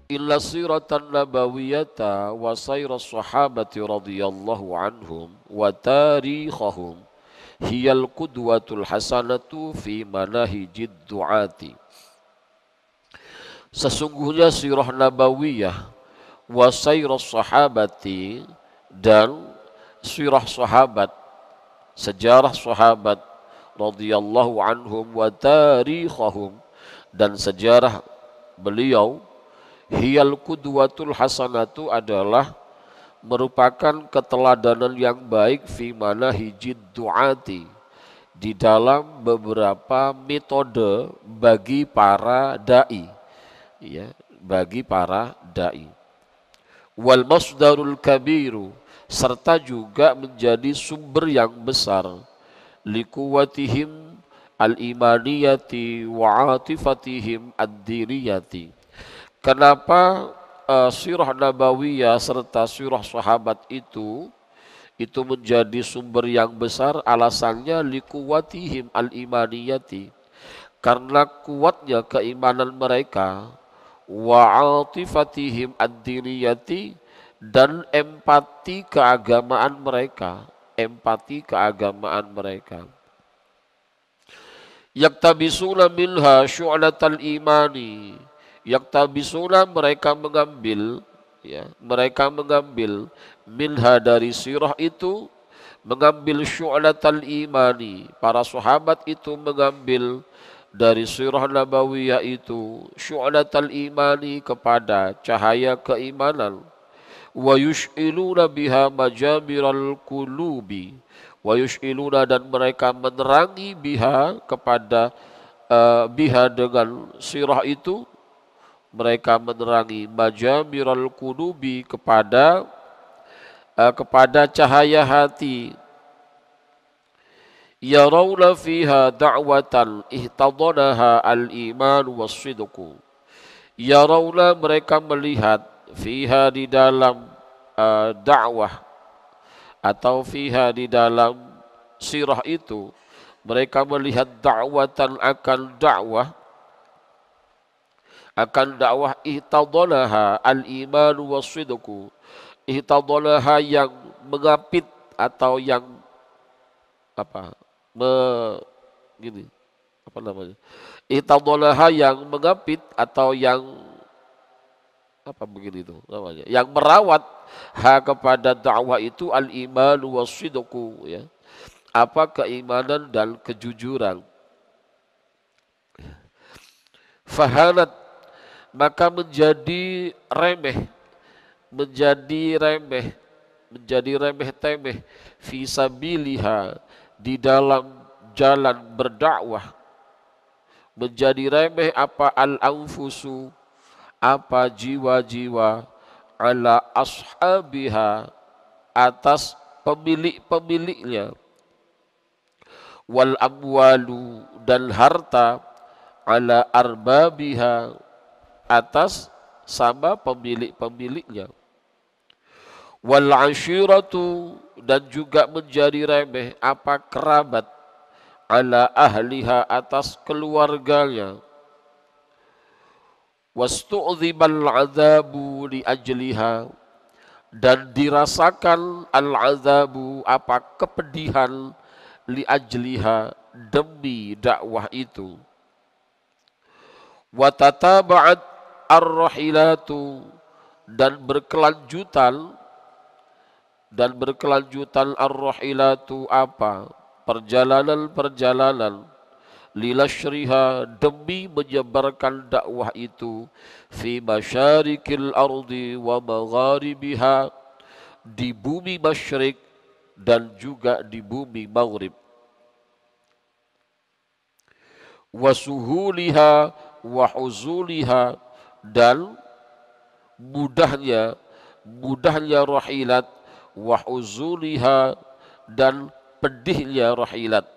illa siratan nabawiyata wa sayra sahabati radhiyallahu anhum wa tarikhahum hiyal qudwatul hasanatu fi manahijid du'ati. Sesungguhnya sirah nabawiyah wa sayra sahabati dan sirah sahabat, sejarah sahabat radhiyallahu anhum wa tarikhahum dan sejarah beliau, hiyal qudwatul hasanatu adalah merupakan keteladanan yang baik fi manahijid du'ati, di dalam beberapa metode bagi para dai, ya, bagi para dai. Wal masdarul kabiru, serta juga menjadi sumber yang besar, likuwatihim al-imaniyati wa atifatihim ad-diniyati. Kenapa sirah nabawiyah serta sirah sahabat itu menjadi sumber yang besar? Alasannya likuwatihim al-imaniyati, karena kuatnya keimanan mereka, wa atifatihim ad-diniyati, dan empati keagamaan mereka, yaktabisuna minha syu'latal imani, yaktabisuna mereka mengambil, ya, mereka mengambil minha dari sirah itu, mengambil syu'latal imani, para sahabat itu mengambil dari sirah nabawiyah itu syu'latal imani, kepada cahaya keimanan, wa yush'iluna biha majamiral qulubi, wa yush'iluna, dan mereka menerangi biha, kepada biha dengan sirah itu, mereka menerangi majamiral qulubi, kepada cahaya hati. Yarawna fiha da'watan ihtadanaha al-iman was-sidqu. Yarawna, mereka melihat, fiha, di dalam dakwah, atau fiha, di dalam sirah itu, mereka melihat da'watan, akan dakwah ihtadanaha al-iman was-sidqu. Ihtadanaha, yang mengapit, atau yang ihtadanaha, yang mengapit, atau yang namanya, yang merawat, kepada dakwah itu, al-iman was-sidqu, ya, keimanan dan kejujuran. Fahanat, maka menjadi remeh temeh, fisabiliha, di dalam jalan berdakwah, menjadi remeh al-anfusu, jiwa-jiwa, ala ashabiha, atas pemilik-pemiliknya, wal amwalu, dan harta, ala arbabiha, atas sama pemilik-pemiliknya, wal ashiratu, dan juga menjadi remeh kerabat, ala ahliha, atas keluarganya, wastu'dzibal azabu li ajliha, dan dirasakan al-azabu, kepedihan, li ajliha, demi dakwah itu. Wa tataba'at ar-rahilatu, dan berkelanjutan ar-rahilatu, perjalanan-perjalanan, lilashriha, demi menyebarkan dakwah itu, fi masyarikil ardi wa magharibiha, di bumi masyrik dan juga di bumi maghrib, wa suhuliha wa huzuliha, dan mudahnya rahilat, wa huzuliha, dan pedihnya rahilat,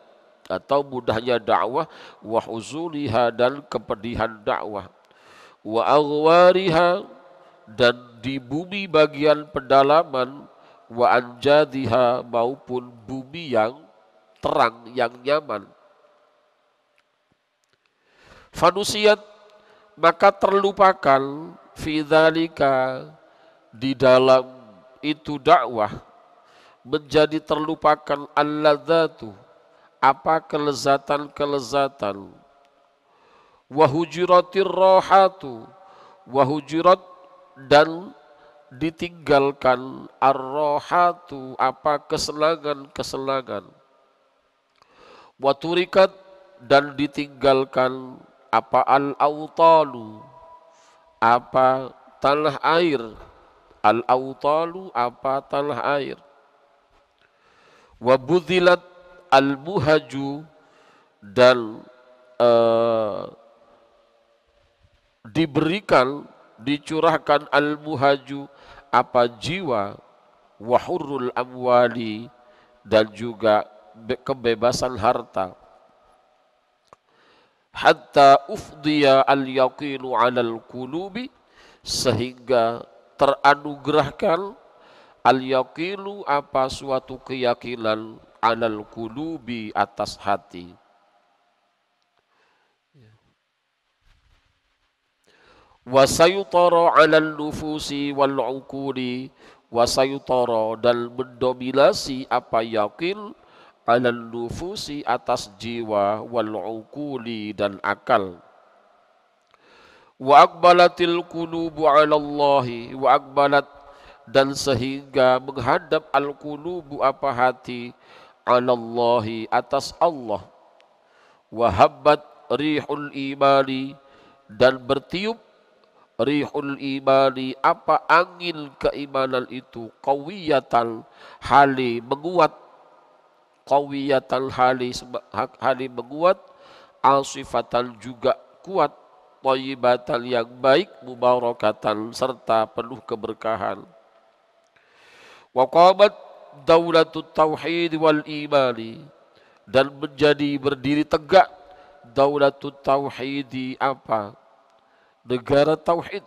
atau mudahnya dakwah, wa huzuliha, dan kepedihan dakwah, wa aghwariha, dan di bumi bagian pedalaman, wa anjadiha, maupun bumi yang terang, yang nyaman. Fanusiyat, maka terlupakan, fi dzalika, di dalam itu dakwah, menjadi terlupakan alladzatu, apa kelezatan-kelezatan, wa hujuratir rohatu, wa hujurat, dan ditinggalkan ar-rohatu, apa kesenangan-kesenangan, wa turikat, dan ditinggalkan apa al-autalu, apa tanah air, al-autalu, apa tanah air, wa budhilat al-muhaju, dan diberikan, dicurahkan al-muhaju, apa jiwa, wa hurrul amwali, dan juga kebebasan harta, hatta ufdiya al-yaqinu 'alal qulubi, sehingga teranugerahkan al-yaqinu, apa suatu keyakinan, 'alal qulubi, atas hati. Wa sayutara 'alal nufusi wal 'uquli, wa sayutara, dan mendominasi apa yakin, 'alal nufusi, atas jiwa, wal 'uquli, dan akal. Wa aqbalatil qulubu 'ala Allahi, wa aqbalat, dan sehingga menghadap al-qulubu, apa hati, 'ala Allahi, atas Allah. Wa habbat rihul imani, dan bertiup rihul imani, apa angin keimanan itu, qawiyatan, hali menguat, qawiyatan, hali menguat, asifatan, juga kuat, thayyibatan, yang baik, mubarakatan, serta penuh keberkahan. Wa qamat daulatut tauhid wal imani, dan menjadi berdiri tegak daulatut tauhidi, apa negara tauhid,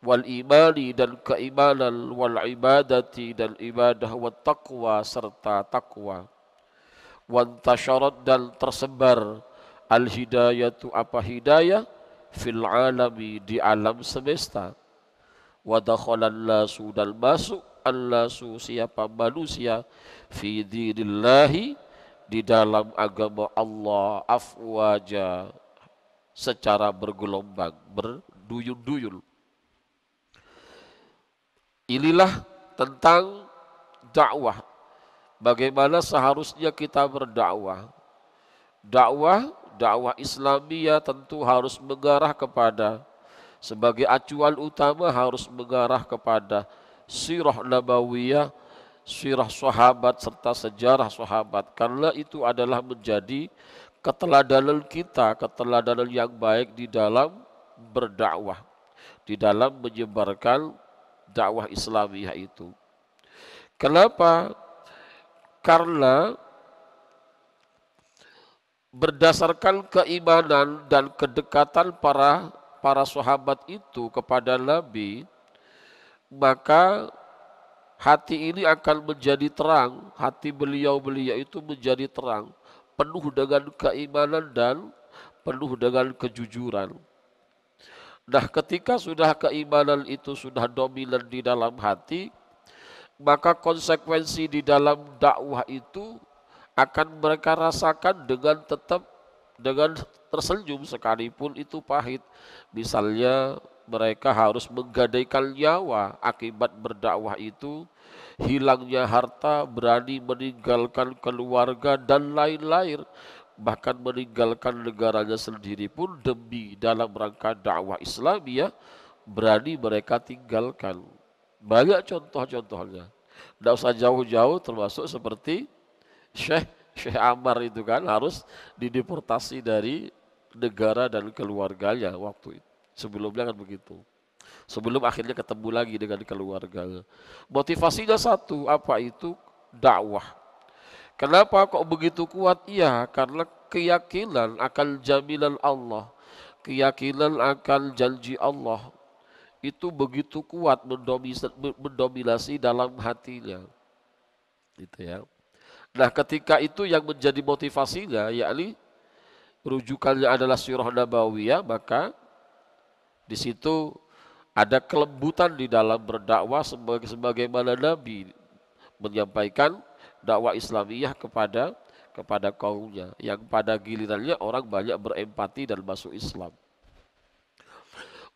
wal imani, dan keimanan, wal ibadati, dan ibadah, wat taqwa, serta takwa, wan tasyarat, dan tersebar al hidayatu, apa hidayah, fil alami, di alam semesta, wa dakhalan nasu, dan masuk an-nasu, siapa manusia, fi dinillahi, di dalam agama Allah, afwaja, secara bergelombang, berduyun-duyun. Inilah tentang dakwah. Bagaimana seharusnya kita berdakwah. Dakwah Islamiyah tentu harus mengarah kepada, sebagai acuan utama, harus mengarah kepada sirah nabawiyah, sirah sahabat, serta sejarah sahabat. Karena itu adalah menjadi keteladanan kita, keteladanan yang baik di dalam berdakwah, di dalam menyebarkan dakwah Islamiyah itu. Kenapa? Karena berdasarkan keimanan dan kedekatan para sahabat itu kepada Nabi, maka hati ini akan menjadi terang, hati beliau-beliau itu menjadi terang, penuh dengan keimanan dan penuh dengan kejujuran. Nah, ketika sudah keimanan itu sudah dominan di dalam hati, maka konsekuensi di dalam dakwah itu akan mereka rasakan dengan tetap dengan tersenyum, sekalipun itu pahit. Misalnya mereka harus menggadaikan nyawa akibat berdakwah itu, hilangnya harta, berani meninggalkan keluarga dan lain-lain, bahkan meninggalkan negaranya sendiri pun demi dalam rangka dakwah Islamiyah, berani mereka tinggalkan. Banyak contoh-contohnya, tidak usah jauh-jauh, termasuk seperti Syekh Ammar itu kan harus dideportasi dari negara dan keluarganya waktu itu. Sebelumnya kan begitu. Sebelum akhirnya ketemu lagi dengan keluarganya. Motivasinya satu, apa itu? Dakwah. Kenapa kok begitu kuat? Iya, karena keyakinan akan jaminan Allah, keyakinan akan janji Allah itu begitu kuat mendominasi dalam hatinya. Gitu ya. Nah, ketika itu yang menjadi motivasinya, yakni rujukannya adalah sirah nabawiyah, maka di situ Ada kelembutan di dalam berdakwah sebagaimana Nabi menyampaikan dakwah Islamiyah kepada kaumnya, yang pada gilirannya orang banyak berempati dan masuk Islam.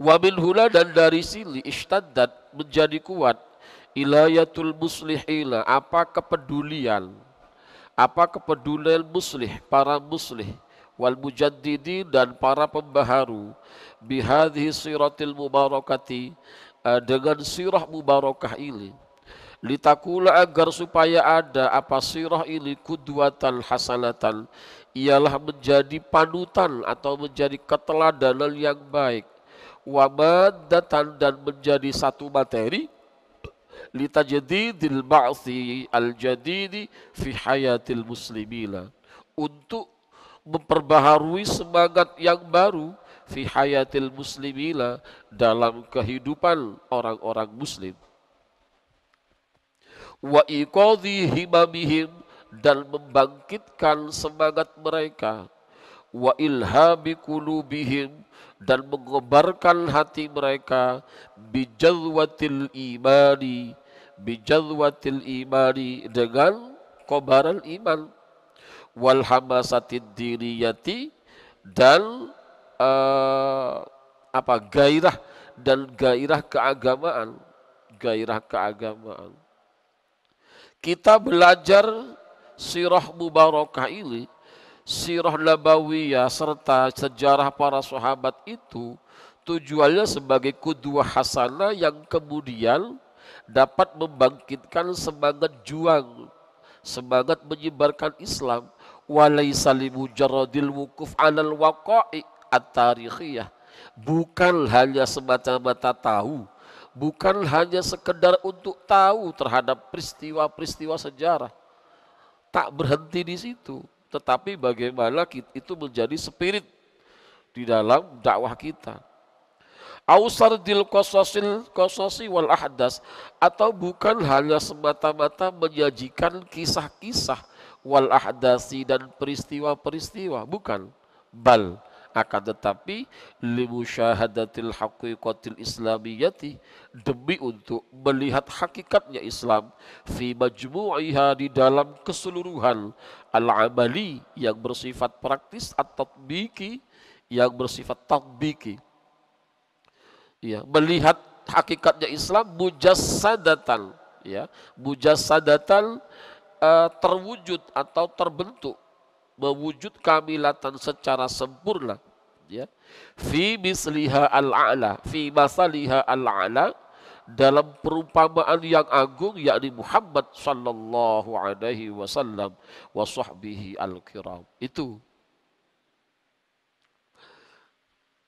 Wa min huna, dan dari sini ishtaddat, menjadi kuat, ilayatul muslihina, apa kepedulian muslih, para muslih, wal mujaddidi, dan para pembaharu, bihadhihi siratil mubarakati, dengan sirah mubarakah ini, litakula, agar supaya ada apa sirah ini, kudwatan hasanatan, ialah menjadi panutan atau menjadi keteladanan yang baik, wamadatan, dan menjadi satu materi, litajdidil ba'thi al-jadidi fi hayatil muslimina, untuk memperbaharui semangat yang baru, fi hayatil muslimina, dalam kehidupan orang-orang muslim, wa iqadhi himamihim, dan membangkitkan semangat mereka, wa ilhabi qulubihim, dan mengobarkan hati mereka, bijadwatil imani, dengan kobaran iman, wal hamasatid diniyati, dan gairah, dan gairah keagamaan, gairah keagamaan. Kita belajar sirah mubarakah ini, sirah nabawiyah serta sejarah para sahabat itu, tujuannya sebagai qudwah hasanah yang kemudian dapat membangkitkan semangat juang, semangat menyebarkan Islam, walaysa limujarradil wukuf 'alal waqa'i at-tarikhiyah, bukan hanya semata-mata tahu, bukan hanya sekedar untuk tahu terhadap peristiwa-peristiwa sejarah, tak berhenti di situ, tetapi bagaimana itu menjadi spirit di dalam dakwah kita. Ausardil qasasi wal ahdas, atau bukan hanya semata-mata menyajikan kisah-kisah, wal ahdasi, dan peristiwa-peristiwa, bukan, bal, akan tetapi limusyahadatil haqiqatil islamiyati, demi untuk melihat hakikatnya Islam, fi majmu'iha, di dalam keseluruhan, al-amali, yang bersifat praktis, at-tatbiki, yang bersifat tatbiki, ya, melihat hakikatnya Islam mujassadatan, ya, mujassadatan, terwujud atau terbentuk, mewujud kamilatan secara sempurna, ya, fi misliha al-a'la, fi masaliha al-a'la, dalam perumpamaan yang agung, yakni Muhammad sallallahu alaihi wasallam wa sahbihi al-kiram. Itu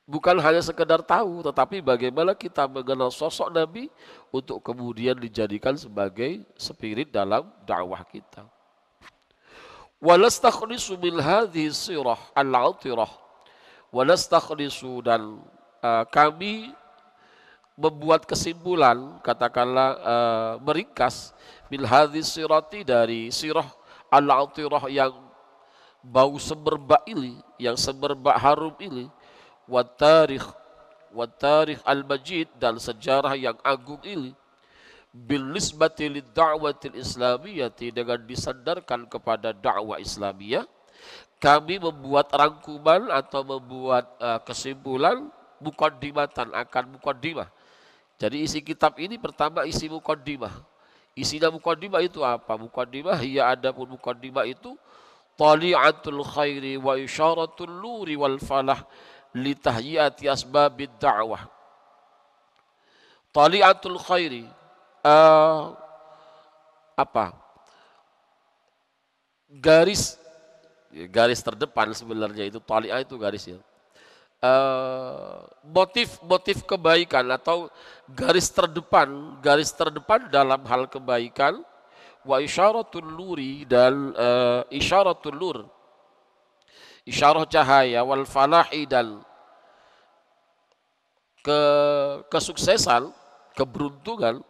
bukan hanya sekedar tahu, tetapi bagaimana kita mengenal sosok Nabi untuk kemudian dijadikan sebagai spirit dalam dakwah kita. Walastakhlisu min hadhihi sirah al-'atirah, walastakhlisu, dan kami membuat kesimpulan, katakanlah meringkas, min hadhihi sirati, dari sirah al-'atirah yang bau semerbak ini, yang semerbak harum ini, wa tarikh al-majid, dan sejarah yang agung ini, bil nisbati lid da'watil islamiyyati, dengan disandarkan kepada dakwah Islamiyah, kami membuat rangkuman atau membuat kesimpulan, muqaddimatan, akan muqaddimah. Jadi isi kitab ini pertama isi muqaddimah. Isinya muqaddimah itu apa? Muqaddimah, ya, adapun muqaddimah itu tali'atul khairi wa isyaratul nuri wal falah li tahyiyati asbabid da'wah. Tali'atul khairi, garis terdepan sebenarnya, itu tali'ah, itu garisnya, motif kebaikan atau garis terdepan dalam hal kebaikan, wa isyaratul nuri, dan isyaratul nur, isyarah cahaya, wal falahi, dan kesuksesan, keberuntungan,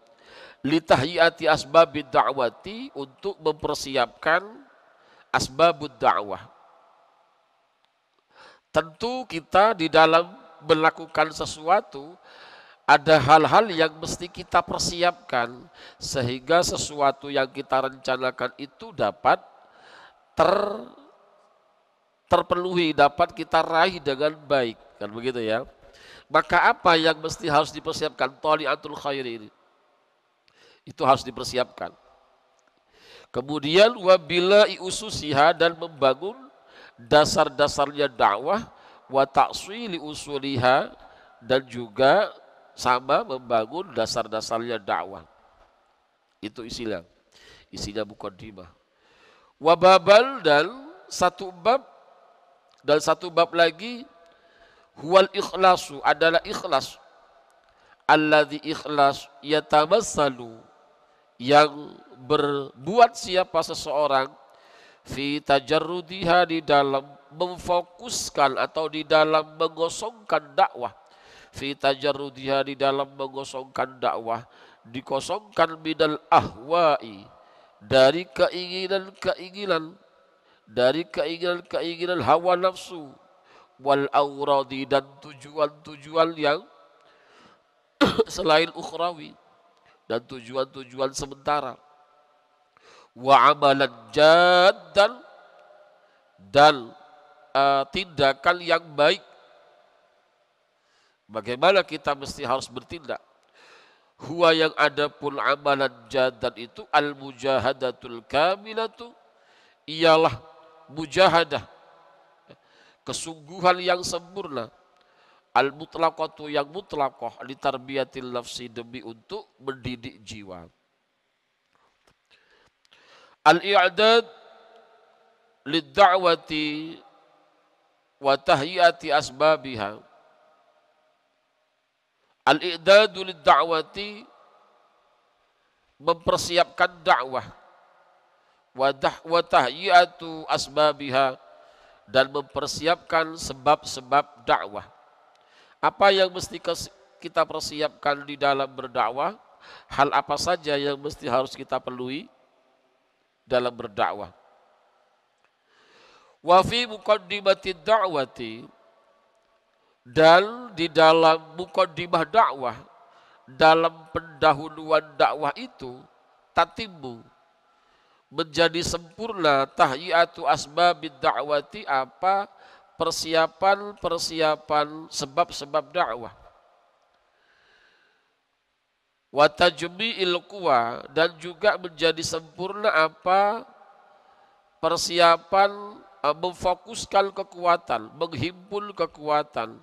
litahyiyati asbabid da'wati, untuk mempersiapkan asbabud da'wah. Tentu kita di dalam melakukan sesuatu ada hal-hal yang mesti kita persiapkan sehingga sesuatu yang kita rencanakan itu dapat terpenuhi, dapat kita raih dengan baik, kan begitu ya. Maka apa yang mesti harus dipersiapkan? Thali'atul khair ini, itu harus dipersiapkan. Kemudian wabila ususiha, dan membangun dasar-dasarnya dakwah, wa ta'sili usuliha, dan juga sama membangun dasar-dasarnya dakwah. Itu isinya muqaddimah. Wababal, dan satu bab lagi, huwal ikhlasu, adalah ikhlas. Alladzi ikhlas yatamassalu, yang berbuat siapa seseorang fi tajarrudiha, di dalam memfokuskan atau di dalam mengosongkan dakwah, fi tajarrudiha, di dalam mengosongkan dakwah, dikosongkan minal ahwa'i, dari keinginan hawa nafsu, wal auradi, dan tujuan-tujuan yang selain ukhrawi, dan tujuan-tujuan sementara, wa amalan jaddan, dan tindakan yang baik. Bagaimana kita mesti harus bertindak? Huwa, yang ada pun amalan jaddan itu, al mujahadatul kamilatu, ialah mujahadah, kesungguhan yang sempurna, al mutlaqatu, yang mutlaqah, li tarbiyatil nafsi, demi untuk mendidik jiwa. Al i'dad lid da'wati wa tahyiyati asbabiha. Al i'dad lid da'wati, mempersiapkan dakwah, wa tahyiyatu asbabiha, dan mempersiapkan sebab-sebab dakwah. Apa yang mesti kita persiapkan di dalam berdakwah? Hal apa saja yang mesti harus kita penuhi dalam berdakwah? Wa fi muqaddimatid da'wati, dan di dalam muqaddimah dakwah, dalam pendahuluan dakwah itu, tatimmu, menjadi sempurna, tahyiyatu asbabid da'wati, apa persiapan sebab-sebab dakwah. Wa tajmi'il quwa, dan juga menjadi sempurna apa persiapan memfokuskan kekuatan, menghimpun kekuatan.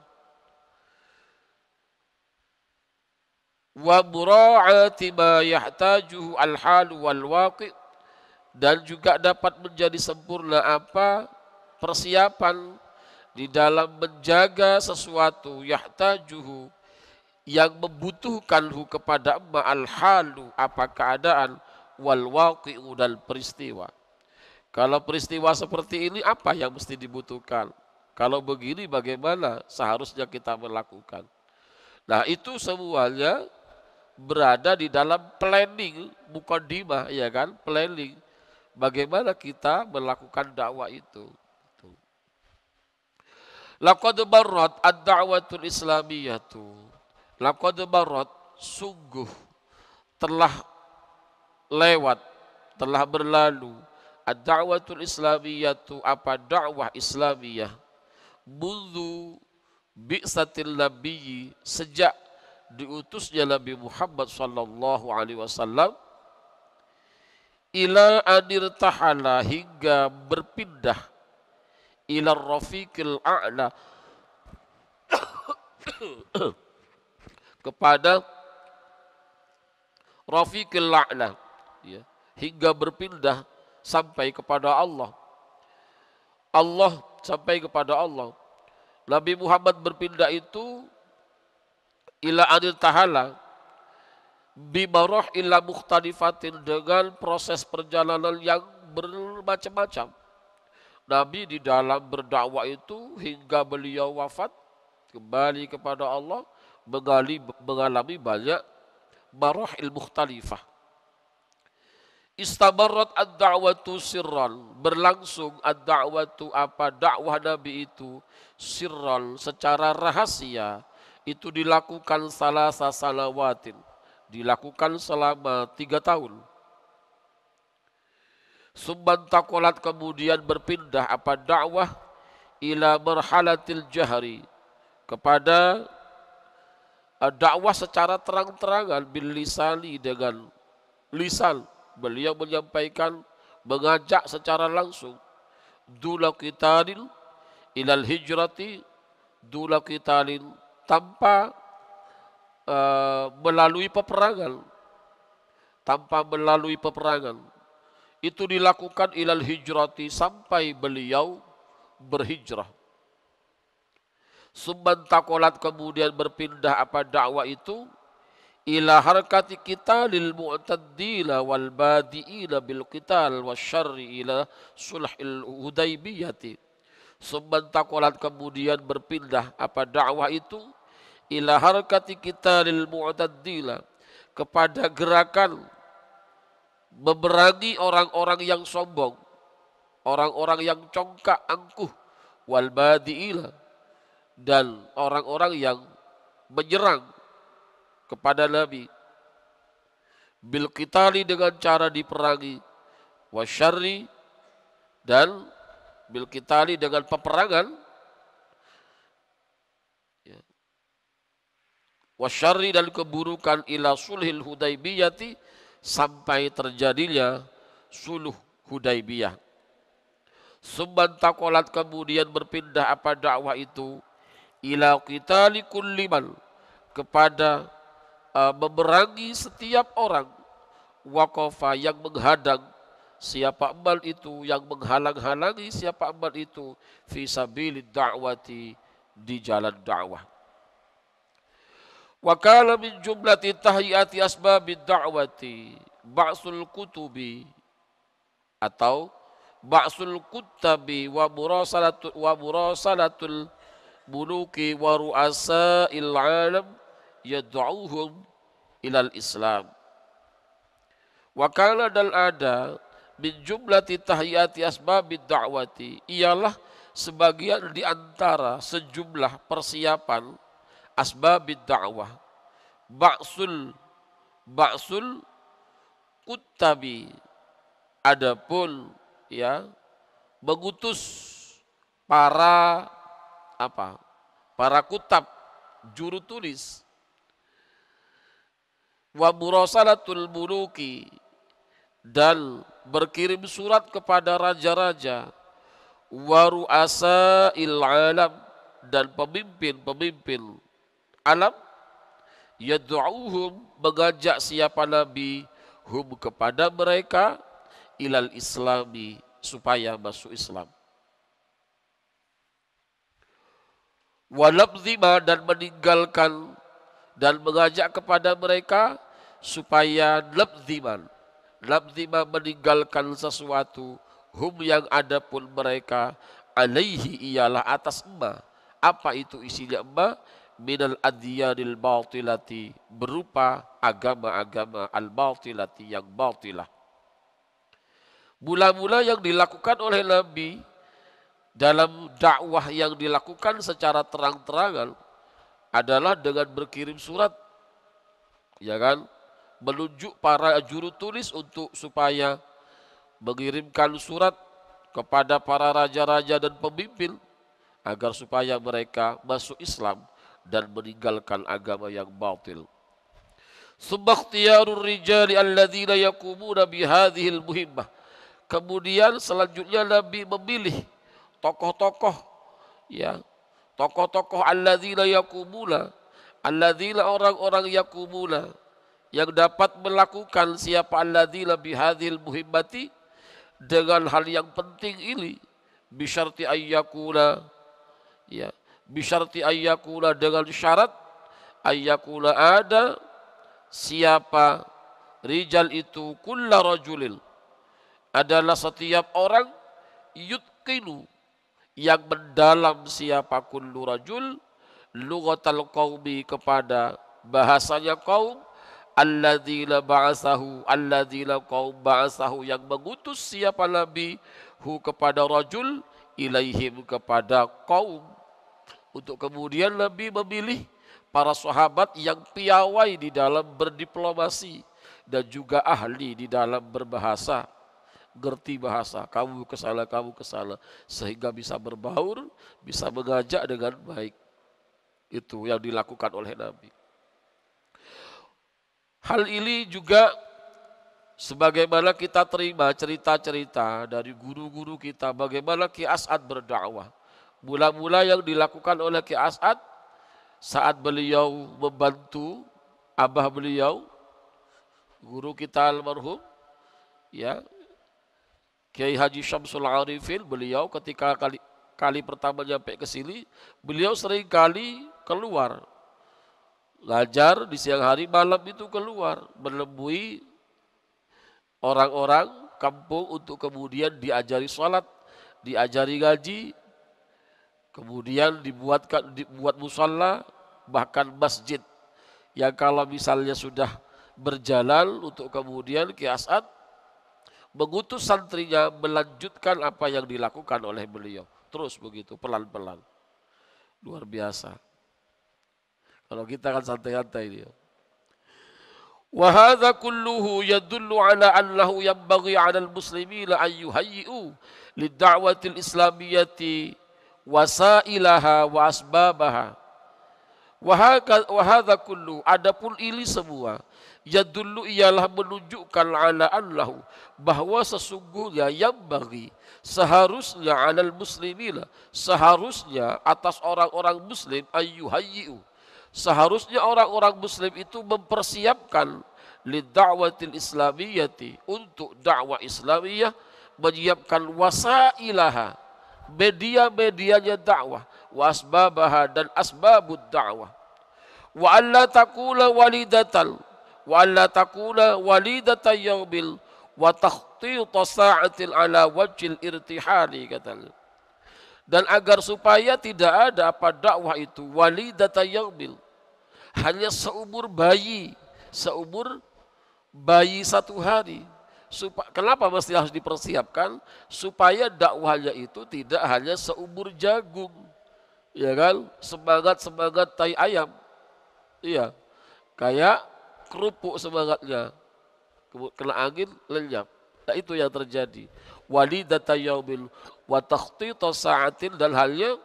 Wa mura'ati ma yahtajuhu al-halu wal waqi', dan juga dapat menjadi sempurna apa persiapan di dalam menjaga sesuatu, yahtajuhu, yang membutuhkanhu kepada ma'al halu, apa keadaan, wal waqi'u, dan peristiwa. Kalau peristiwa seperti ini, apa yang mesti dibutuhkan? Kalau begini, bagaimana seharusnya kita melakukan? Nah, itu semuanya berada di dalam planning muqaddimah, ya kan? Planning bagaimana kita melakukan dakwah itu. Laqad barrat ad-da'watul islamiyatu. Laqad barrat, sungguh telah lewat, telah berlalu, ad-da'watul islamiyatu, apa dakwah Islamiyah, mundu bi'satil nabiyyi, sejak diutusnya Nabi Muhammad sallallahu alaihi wasallam, ila anir tahala, hingga berpindah, ila rafiqil a'la, kepada rafiqil a'la, ya, hingga berpindah sampai kepada Allah. Sampai kepada Allah. Nabi Muhammad berpindah itu ila anil tahala, bimarah ila mukhtalifatin, dengan proses perjalanan yang bermacam-macam. Nabi di dalam berdakwah itu hingga beliau wafat, kembali kepada Allah, mengalami banyak marahil mukhtalifah. Istabarrat ad-da'watu sirran, berlangsung ad-da'watu, apa dakwah Nabi itu, sirran, secara rahasia, itu dilakukan salasa salawatin, dilakukan selama 3 tahun. Summan takolat, kemudian berpindah apa dakwah ila marhalatil jahri, kepada dakwah secara terang-terangan, bil lisani, dengan lisan. Beliau menyampaikan, mengajak secara langsung, dula qitalin ilal hijrati, dula qitalin, tanpa melalui peperangan, tanpa melalui peperangan. Itu dilakukan ilal hijrati, sampai beliau berhijrah. Summan takolat, kemudian berpindah apa dakwah itu ila harkati qitalil mu'taddila wal badi'ina bil qital wasyarri ila sulhil hudaybiyati. Summan takolat, kemudian berpindah apa dakwah itu ila harkati qitalil mu'taddila, kepada gerakan memerangi orang-orang yang sombong, orang-orang yang congkak angkuh, wal badi'ila, dan orang-orang yang menyerang kepada Nabi, bil qitali, dengan cara diperangi, wasyarri, dan bil qitali, dengan peperangan, wasyarri, dan keburukan, ila sulhil hudaybiyati, sampai terjadinya suluh Hudaybiyah. Summan takolat, kemudian berpindah apa dakwah itu ila qitali kulli man, kepada memerangi setiap orang, waqafa, yang menghadang, siapa amal itu, yang menghalang-halangi siapa amal itu, fi sabilid da'wati, di jalan dakwah. Wa kana min jumlati tahyati asbabid da'wati ba'sul kutubi, atau ba'sul kuttabi wa murasalatul muluki wa ru'asa'il alam yad'uhum ilal Islam. Wa kana, dan ada, min jumlati tahyati asbabid da'wati, ialah sebagian di antara sejumlah persiapan asbabid dakwah, ba'sul kuttabi, adapun mengutus para kutab, juru tulis, wa murasalatul muluki, dan berkirim surat kepada raja-raja, wa ru'asa'il alam, dan pemimpin-pemimpin alam, yad'uhum, mengajak siapa Nabi, hum, kepada mereka, ilal islami, supaya masuk Islam. Walabzima, dan meninggalkan, dan mengajak kepada mereka supaya labziman, meninggalkan sesuatu, hum, yang ada pun mereka, alaihi, ialah atas ma, apa itu isinya ma, minal adyanil batilati, berupa agama-agama al-batilati, yang batilah. Mula-mula yang dilakukan oleh Nabi dalam dakwah yang dilakukan secara terang-terangan adalah dengan berkirim surat, ya kan, menunjuk para juru tulis untuk supaya mengirimkan surat kepada para raja-raja dan pemimpin agar supaya mereka masuk Islam dan meninggalkan agama yang batil. Summa ikhtiyarur rijali alladzina yaqumuna bihadhil muhimmah. Kemudian selanjutnya Nabi memilih tokoh-tokoh, tokoh-tokoh alladzina yaqumuna, alladzina, orang-orang yaqumuna, yang dapat melakukan, siapa alladzina bihadhil muhimmati, dengan hal yang penting ini, bisyarti ayyakuna, bisyarti ayyakuna, dengan syarat ayyakuna, ada siapa rijal itu, kulla rajulil, adalah setiap orang, yutqinu, yang mendalam, siapa kullu rajul, lughatal qaumi, kepada bahasanya kaum, alladzina ba'asahu, alladzina kaum ba'asahu, yang mengutus siapa Nabi, hu, kepada rajul, ilaihim, kepada kaum. Untuk kemudian Nabi memilih para sahabat yang piawai di dalam berdiplomasi dan juga ahli di dalam berbahasa, ngerti bahasa, kamu kesana, sehingga bisa berbaur, bisa mengajak dengan baik. Itu yang dilakukan oleh Nabi. Hal ini juga sebagaimana kita terima cerita-cerita dari guru-guru kita, bagaimana Ki As'ad berdakwah. Mula-mula yang dilakukan oleh Ki As'ad saat beliau membantu abah beliau, guru kita almarhum, ya, Kiai Haji Syamsul Arifin, beliau ketika kali pertama nyampe ke sini, beliau sering kali keluar ngajar di siang hari, malam itu keluar menemui orang-orang kampung untuk kemudian diajari sholat, diajari ngaji, kemudian dibuat musalla, bahkan masjid yang kalau misalnya sudah berjalan untuk kemudian Ki As'ad mengutus santrinya melanjutkan apa yang dilakukan oleh beliau. Terus begitu, pelan-pelan. Luar biasa. Kalau kita kan santai-santai dia. Wa hadza kulluhu yadullu ala annahu yanbaghi 'ala al-muslimina an yuhayyi'u lid-da'wati al-islamiyyati wasailaha wa asbabaha. Wa hadza kullu, adapun ini semua yadullu ialah menunjukkan ala annahu, bahwa sesungguhnya yang bagi seharusnya 'alal muslimina, seharusnya atas orang-orang muslim, ayyuhayyi'u, seharusnya orang-orang muslim itu mempersiapkan lidda'watil islamiyyati, untuk dakwah Islamiyah, menyiapkan wasailaha, media-medianya dakwah, wasbabaha, dan asbabud dakwah, wa alla takula walidatan yawbil wa takhtita sa'atil ala wajhil irtihali, katanya. Dan agar supaya tidak ada apa dakwah itu walidatan yawbil, hanya seumur bayi satu hari. Kenapa mesti harus dipersiapkan? Supaya dakwahnya itu tidak hanya seumur jagung, ya kan? Semangat tai ayam, iya, kayak kerupuk semangatnya, kena angin lenyap. Nah, itu yang terjadi. Walidata yaumil wa takhtita sa'atin, dan halnya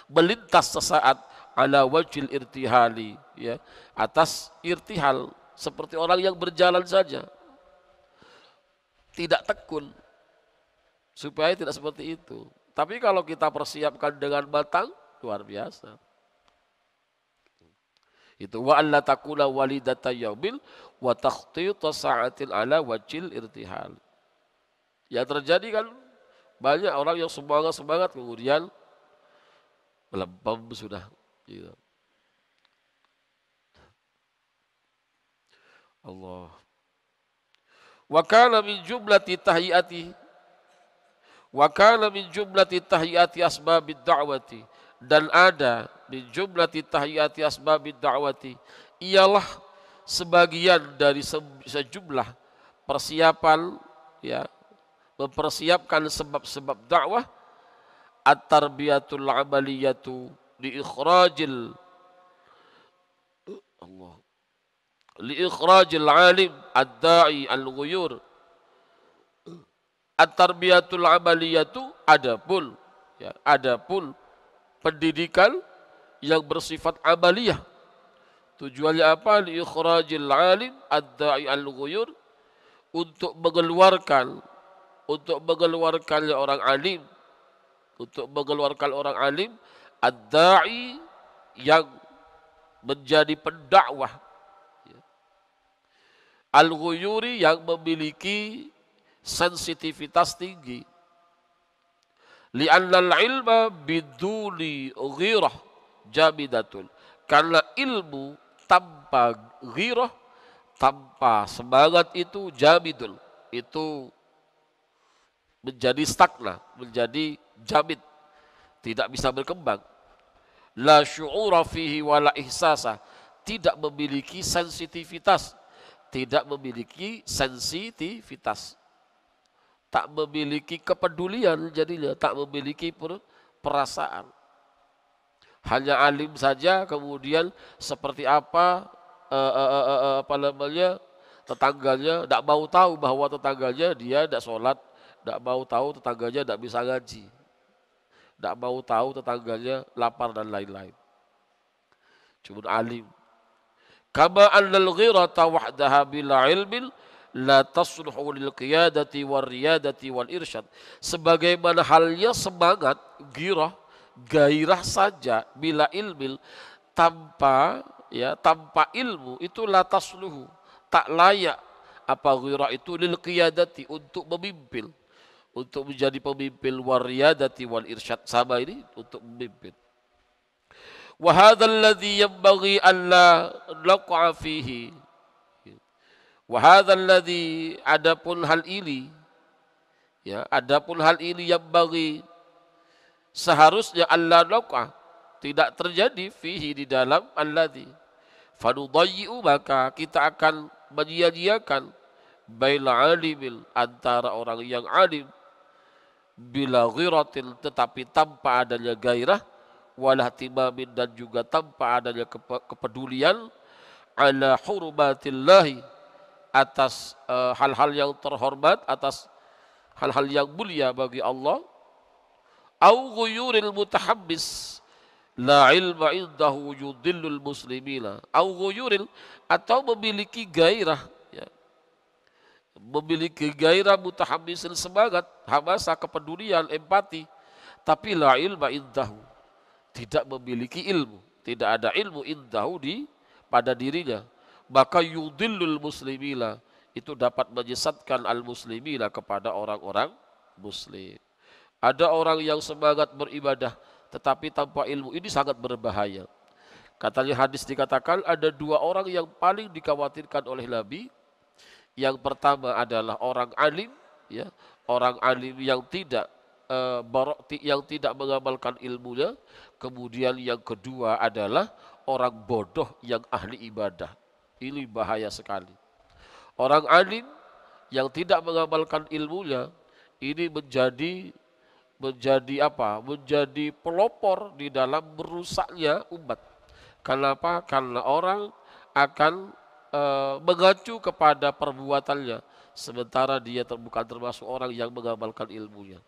melintas sesaat, ala wajhil irtihali, ya, atas irtihal, seperti orang yang berjalan saja, tidak tekun, supaya tidak seperti itu. Tapi kalau kita persiapkan dengan matang, luar biasa. Itu wa alla takuna walidata yaubil wa takhtita sa'atin ala wajhil irtihal. Yang terjadi kan banyak orang yang semangat kemudian melempem sudah. Gitu. Allah. Wa kana min jumlati tahiyati asbabid da'wati, dan ada min jumlati tahiyati asbabid da'wati, ialah sebagian dari sejumlah persiapan, ya, mempersiapkan sebab-sebab dakwah, at-tarbiyatul amaliyatu li ikhrajil alim ad-da'i al-ghuyur. At-tarbiyatul amaliyatu, adapun pendidikan yang bersifat amaliyah. Tujuannya apa? Li ikhrajil alim ad-da'i al-ghuyur, untuk mengeluarkan orang alim, ad-da'i, yang menjadi pendakwah, al-ghuyuri, yang memiliki sensitivitas tinggi. Li'annal ilma biduni ghirah jamidatun, karena ilmu tanpa ghirah, tanpa semangat itu, jamidul, itu menjadi stagnan, menjadi jamid, tidak bisa berkembang. La syu'ura fihi wala ihsasa, tidak memiliki sensitivitas, tak memiliki kepedulian, jadinya tak memiliki perasaan. Hanya alim saja, kemudian seperti apa namanya, tetangganya tidak mau tahu bahwa tetangganya dia tidak sholat, tidak mau tahu tetangganya tidak bisa ngaji, tidak mau tahu tetangganya lapar dan lain-lain. Cuma alim. Kama annal ghirata wahdaha bila ilmin la tasluhu lil qiyadati war riyadati wal irsyad. Sebagaimana halnya semangat, gairah saja bila ilmil, tanpa ilmu itu la tasluhu, tak layak apa ghirah itu lil qiyadati, untuk memimpin, untuk menjadi pemimpin, war riyadati wal irsyad, sama ini untuk memimpin. Wa hadzal ladzi yanbaghi an la naq'a fihi. Wa hadzal ladzi, adapun hal ini, adapun hal ini yang bagi seharusnya Allah naq'a, tidak terjadi fihi, di dalam alladzi. Fanudayyi'u, maka kita akan menyia-nyiakan baina alimil, antara orang yang alim, bila ghiratin, tetapi tanpa adanya gairah, wala timamin, dan juga tanpa adanya kepedulian, ala hurmatillahi, atas hal-hal yang terhormat, atas hal-hal yang mulia bagi Allah, au ghuyuril mutahabbis la ilma indahu yudillul muslimina, au ghuyuril, atau memiliki gairah, memiliki gairah mutahabbisin, semangat, hamasa, kepedulian, empati, tapi la ilma indahu, tidak memiliki ilmu, tidak ada ilmu indahu pada dirinya, maka yudillul muslimina, itu dapat menyesatkan al muslimina, kepada orang-orang muslim. Ada orang yang semangat beribadah tetapi tanpa ilmu, ini sangat berbahaya. Katanya hadis dikatakan ada dua orang yang paling dikhawatirkan oleh Nabi. Yang pertama adalah orang alim, orang alim yang tidak yang tidak mengamalkan ilmunya. Kemudian yang kedua adalah orang bodoh yang ahli ibadah. Ini bahaya sekali. Orang alim yang tidak mengamalkan ilmunya, ini menjadi apa? Menjadi pelopor di dalam merusaknya umat. Kenapa? Karena orang akan mengacu kepada perbuatannya, sementara dia bukan termasuk orang yang mengamalkan ilmunya.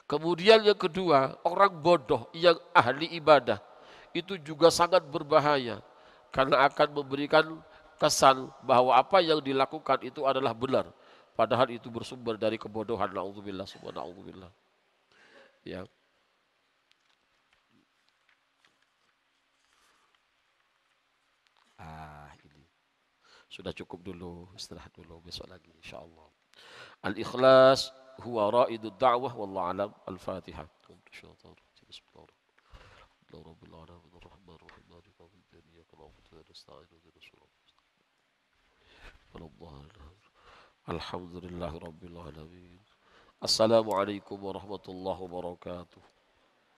Kemudian yang kedua, orang bodoh yang ahli ibadah, itu juga sangat berbahaya, karena akan memberikan kesan bahwa apa yang dilakukan itu adalah benar, padahal itu bersumber dari kebodohan. Na'udzubillah, subhanallah. Ya. Ini sudah cukup dulu, istirahat dulu, besok lagi insyaallah. Al-ikhlas huwa raidud da'wah, wallahu alam. Al-Fatihah. Alhamdulillahirabbil alamin. Assalamualaikum warahmatullahi wabarakatuh.